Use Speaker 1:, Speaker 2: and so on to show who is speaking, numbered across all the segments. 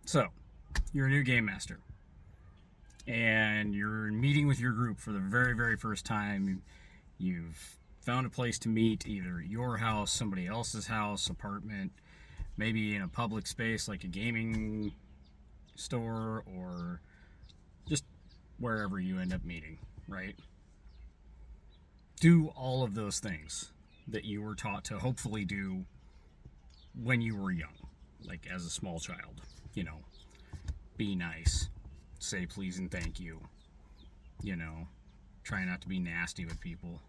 Speaker 1: So, you're a new game master, and you're meeting with your group for the very, very first time. You've found a place to meet, either your house, somebody else's house, apartment, maybe in a public space like a gaming store, or just wherever you end up meeting, right? Do all of those things that you were taught to hopefully do when you were young, like as a small child. You know, be nice, say please and thank you, try not to be nasty with people.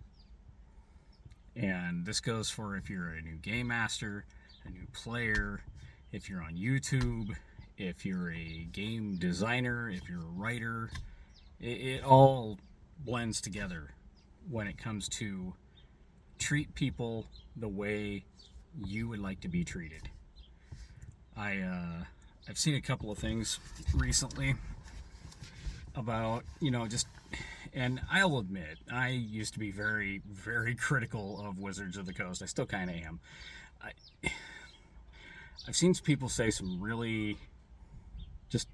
Speaker 1: And this goes for if you're a new game master, a new player, if you're on YouTube, if you're a game designer, if you're a writer. It all blends together when it comes to treat people the way you would like to be treated. I've seen a couple of things recently about, just, and I'll admit, I used to be very, very critical of Wizards of the Coast. I still kind of am. I've seen people say some really just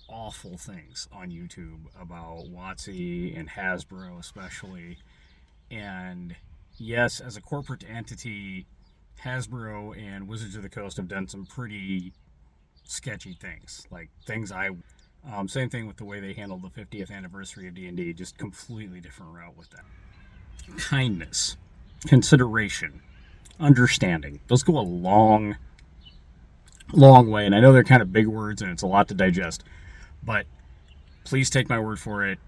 Speaker 1: awful things on YouTube about WotC and Hasbro especially. And yes, as a corporate entity, Hasbro and Wizards of the Coast have done some pretty sketchy things. Like things same thing with the way they handled the 50th anniversary of D&D, just completely different route with that. Kindness, consideration, understanding, those go a long, long way. And I know they're kind of big words and it's a lot to digest, but please take my word for it.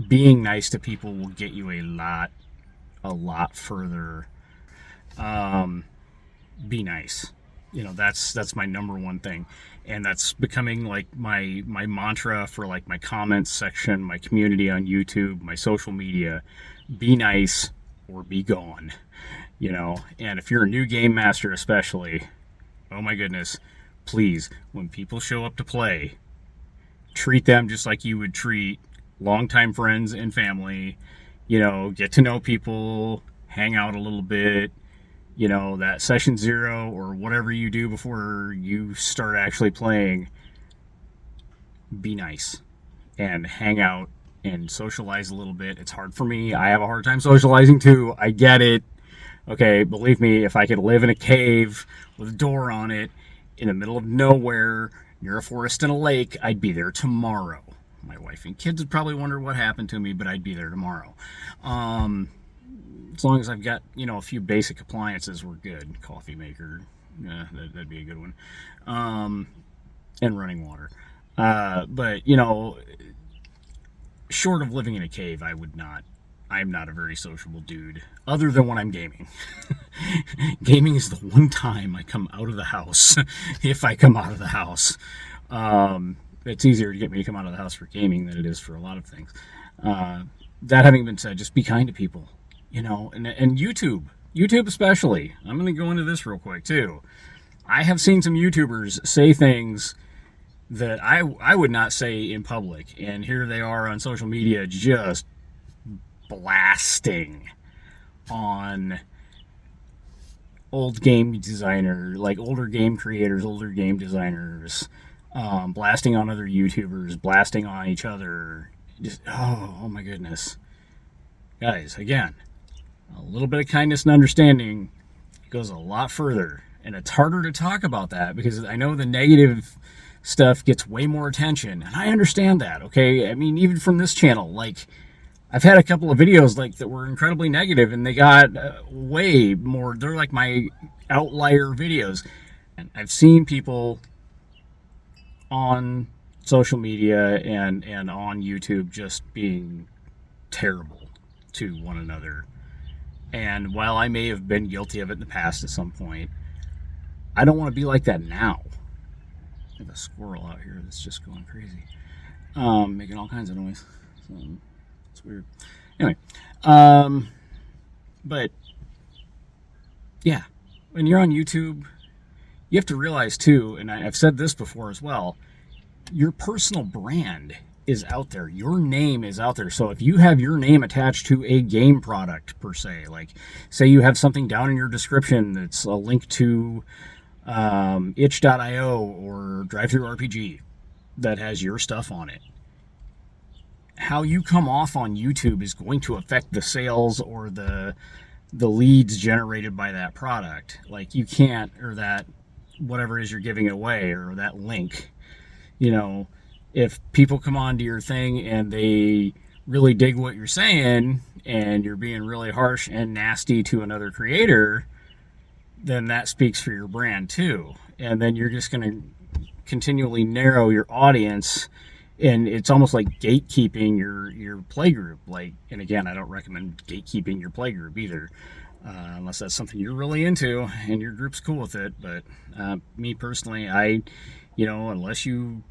Speaker 1: Being nice to people will get you a lot further. Be nice. That's my number one thing. And that's becoming like my mantra for like my comments section, my community on YouTube, my social media. Be nice or be gone. And if you're a new game master especially, oh my goodness, please, when people show up to play, treat them just like you would treat longtime friends and family. Get to know people, hang out a little bit. That session 0 or whatever you do before you start actually playing, be nice and hang out and socialize a little bit. It's hard for me. I have a hard time socializing too. I get it. Okay, believe me, if I could live in a cave with a door on it in the middle of nowhere near a forest and a lake, I'd be there tomorrow. My wife and kids would probably wonder what happened to me, but I'd be there tomorrow. As long as I've got, a few basic appliances, we're good. Coffee maker, that'd be a good one. And running water. But, short of living in a cave, I'm not a very sociable dude, other than when I'm gaming. Gaming is the one time I come out of the house, if I come out of the house. It's easier to get me to come out of the house for gaming than it is for a lot of things. That having been said, just be kind to people. And YouTube especially. I'm going to go into this real quick too. I have seen some YouTubers say things that I would not say in public, and here they are on social media just blasting on old game designer, like older game creators, older game designers, blasting on other YouTubers, blasting on each other. Just, oh my goodness. Guys, again, a little bit of kindness and understanding goes a lot further. And it's harder to talk about that because I know the negative stuff gets way more attention. And I understand that, okay? I mean, even from this channel, like, I've had a couple of videos like that were incredibly negative and they got way more, they're like my outlier videos. And I've seen people on social media and on YouTube just being terrible to one another. And while I may have been guilty of it in the past at some point, I don't want to be like that now. I have a squirrel out here that's just going crazy, making all kinds of noise. So it's weird. Anyway, but yeah, when you're on YouTube, you have to realize too, and I've said this before as well, your personal brand is out there. Your name is out there. So if you have your name attached to a game product per se, like say you have something down in your description that's a link to itch.io or drive-through RPG that has your stuff on it. How you come off on YouTube is going to affect the sales or the leads generated by that product. Like, you can't, or that whatever it is you're giving away, or that link. You know, if people come onto your thing and they really dig what you're saying, and you're being really harsh and nasty to another creator, then that speaks for your brand too. And then you're just going to continually narrow your audience, and it's almost like gatekeeping your playgroup. Like, and again, I don't recommend gatekeeping your playgroup either, unless that's something you're really into and your group's cool with it. But me personally, unless you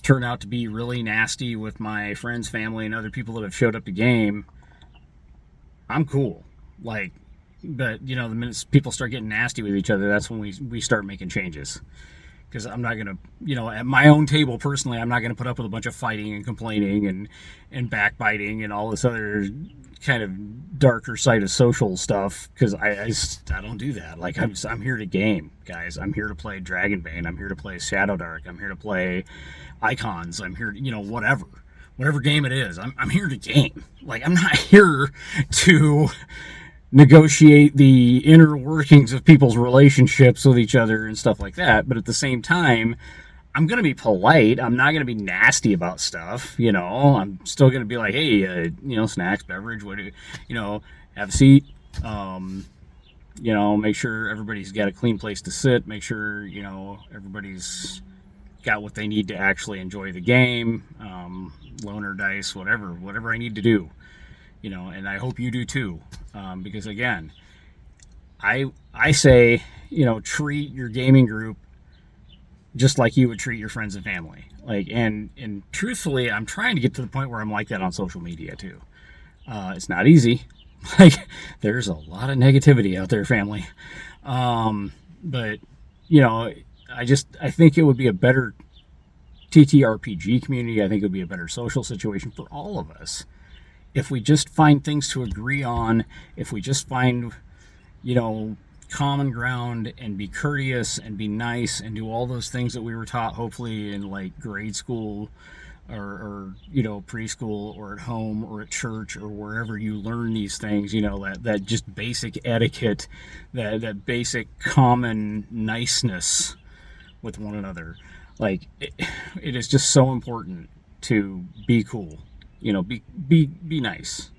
Speaker 1: turn out to be really nasty with my friends, family, and other people that have showed up to game, I'm cool. Like, but the minute people start getting nasty with each other, that's when we start making changes. Because I'm not going to, at my own table personally, I'm not going to put up with a bunch of fighting and complaining and backbiting and all this other kind of darker side of social stuff. Because I don't do that. Like, I'm here to game, guys. I'm here to play Dragonbane. I'm here to play Shadow Dark. I'm here to play Icons. I'm here, whatever game it is. I'm here to game. Like, I'm not here to negotiate the inner workings of people's relationships with each other and stuff like that. But at the same time, I'm going to be polite. I'm not going to be nasty about stuff. I'm still going to be like, hey, snacks, beverage, have a seat. Make sure everybody's got a clean place to sit. Make sure, everybody's got what they need to actually enjoy the game. Loaner dice, whatever I need to do. And I hope you do too, because again, I say, treat your gaming group just like you would treat your friends and family. Like, and truthfully, I'm trying to get to the point where I'm like that on social media too. It's not easy. Like, there's a lot of negativity out there, family. But I think it would be a better TTRPG community. I think it would be a better social situation for all of us if we just find things to agree on, if we just find, common ground and be courteous and be nice and do all those things that we were taught, hopefully in like grade school or preschool or at home or at church or wherever you learn these things, that just basic etiquette, that basic common niceness with one another. Like, it is just so important to be cool. Be nice.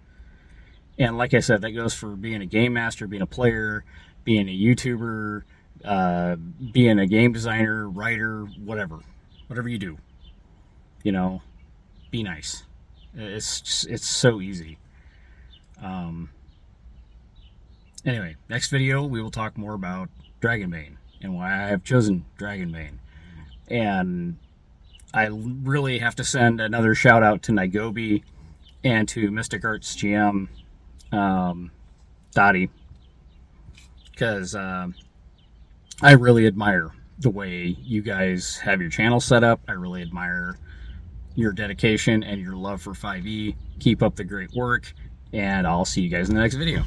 Speaker 1: And like I said, that goes for being a game master, being a player, being a YouTuber, being a game designer, writer, whatever you do. Be nice. It's so easy. Anyway, next video we will talk more about Dragonbane and why I have chosen Dragonbane. And I really have to send another shout out to Knigobi and to MysticArts GM, Dottie, because I really admire the way you guys have your channel set up. I really admire your dedication and your love for 5e. Keep up the great work, and I'll see you guys in the next video.